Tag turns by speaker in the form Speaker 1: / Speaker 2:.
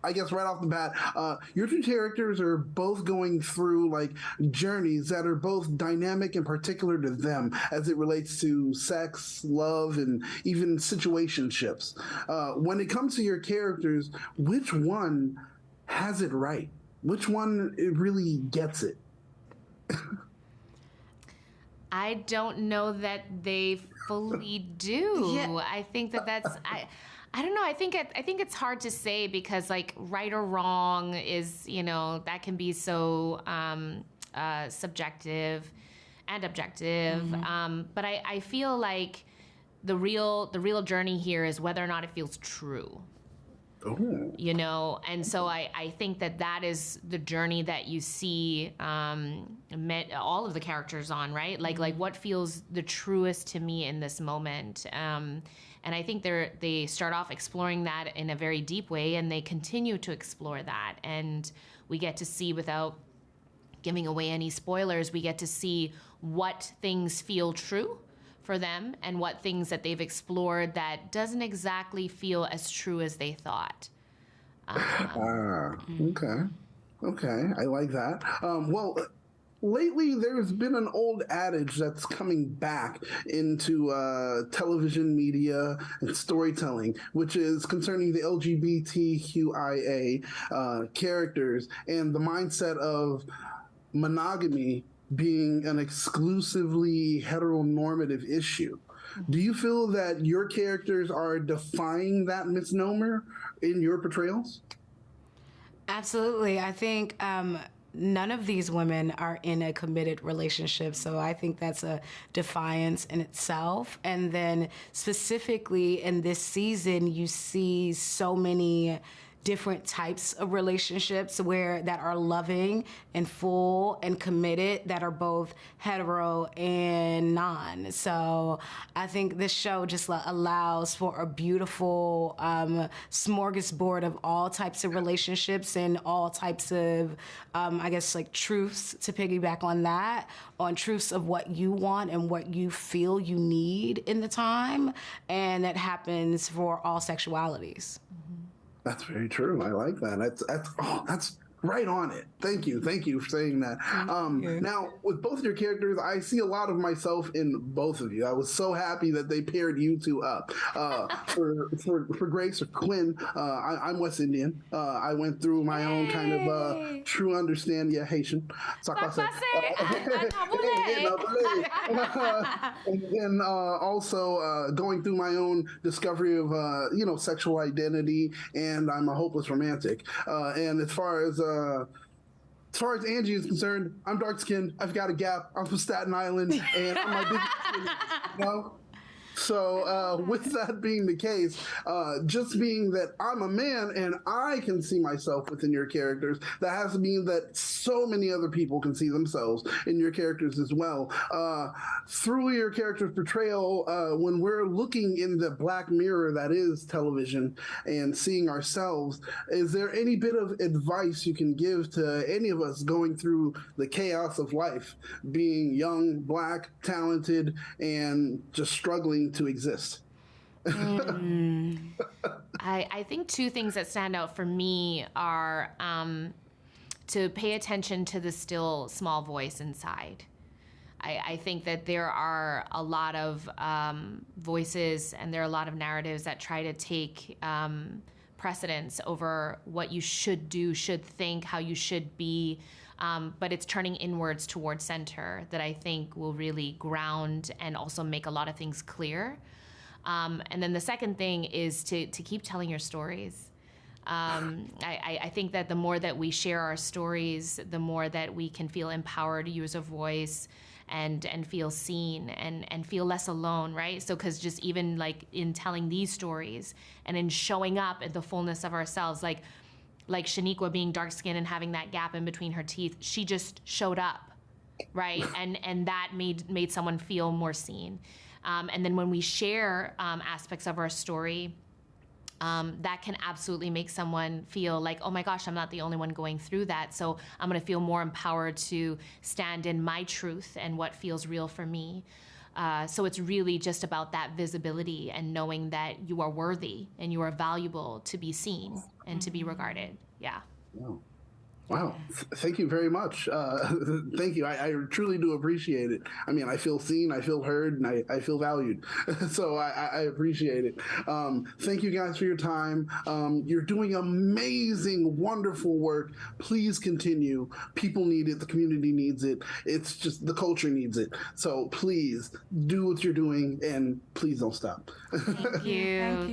Speaker 1: I guess right off the bat, your two characters are both going through like journeys that are both dynamic and particular to them as it relates to sex, love, and even situationships. When it comes to your characters, which one has it right? Which one it really gets it?
Speaker 2: I don't know that they fully do.
Speaker 3: Yeah.
Speaker 2: I think that's I don't know. I think it's hard to say because like right or wrong is, that can be so subjective and objective. But I feel like the real journey here is whether or not it feels true.
Speaker 1: Ooh.
Speaker 2: And so I think that is the journey that you see all of the characters on, right? Like what feels the truest to me in this moment. And I think they start off exploring that in a very deep way, and they continue to explore that. And we get to see, without giving away any spoilers, we get to see what things feel true for them and what things that they've explored that doesn't exactly feel as true as they thought.
Speaker 1: Okay. I like that. Well, lately there's been an old adage that's coming back into television media and storytelling, which is concerning the LGBTQIA characters and the mindset of monogamy being an exclusively heteronormative issue. Do you feel that your characters are defying that misnomer in your portrayals?
Speaker 3: Absolutely. I think none of these women are in a committed relationship, so I think that's a defiance in itself. And then specifically in this season, you see so many different types of relationships that are loving and full and committed, that are both hetero and non. So I think this show just allows for a beautiful smorgasbord of all types of relationships and all types of, truths, to piggyback on that, on truths of what you want and what you feel you need in the time. And that happens for all sexualities.
Speaker 1: That's very true. I like that. That's right on it. Thank you for saying that. Now, with both your characters, I see a lot of myself in both of you. I was so happy that they paired you two up. For Grace or Quinn, I'm West Indian. I went through my own kind of true understanding. Yeah, Haitian. And then also going through my own discovery of sexual identity, and I'm a hopeless romantic. And as far as Angie is concerned, I'm dark skinned. I've got a gap. I'm from Staten Island, and I'm my biggest. So with that being the case, just being that I'm a man and I can see myself within your characters, that has to mean that so many other people can see themselves in your characters as well. Through your character's portrayal, when we're looking in the black mirror that is television and seeing ourselves, is there any bit of advice you can give to any of us going through the chaos of life, being young, black, talented, and just struggling to exist?
Speaker 2: I think two things that stand out for me are to pay attention to the still small voice inside. I think that there are a lot of voices and there are a lot of narratives that try to take precedence over what you should do, should think, how you should be. But it's turning inwards towards center that I think will really ground and also make a lot of things clear. And then the second thing is to keep telling your stories. I think that the more that we share our stories, the more that we can feel empowered to use a voice and feel seen and feel less alone, right? So because just even like in telling these stories and in showing up at the fullness of ourselves, like Shoniqua being dark-skinned and having that gap in between her teeth, she just showed up, right? And that made someone feel more seen. And then when we share aspects of our story, that can absolutely make someone feel like, oh my gosh, I'm not the only one going through that. So I'm going to feel more empowered to stand in my truth and what feels real for me. So it's really just about that visibility and knowing that you are worthy and you are valuable to be seen and to be regarded. Yeah.
Speaker 1: Wow. Wow. Thank you very much. Thank you. I truly do appreciate it. I mean, I feel seen, I feel heard, and I feel valued. So I appreciate it. Thank you guys for your time. You're doing amazing, wonderful work. Please continue. People need it. The community needs it. It's just the culture needs it. So please do what you're doing and please don't stop.
Speaker 2: Thank you.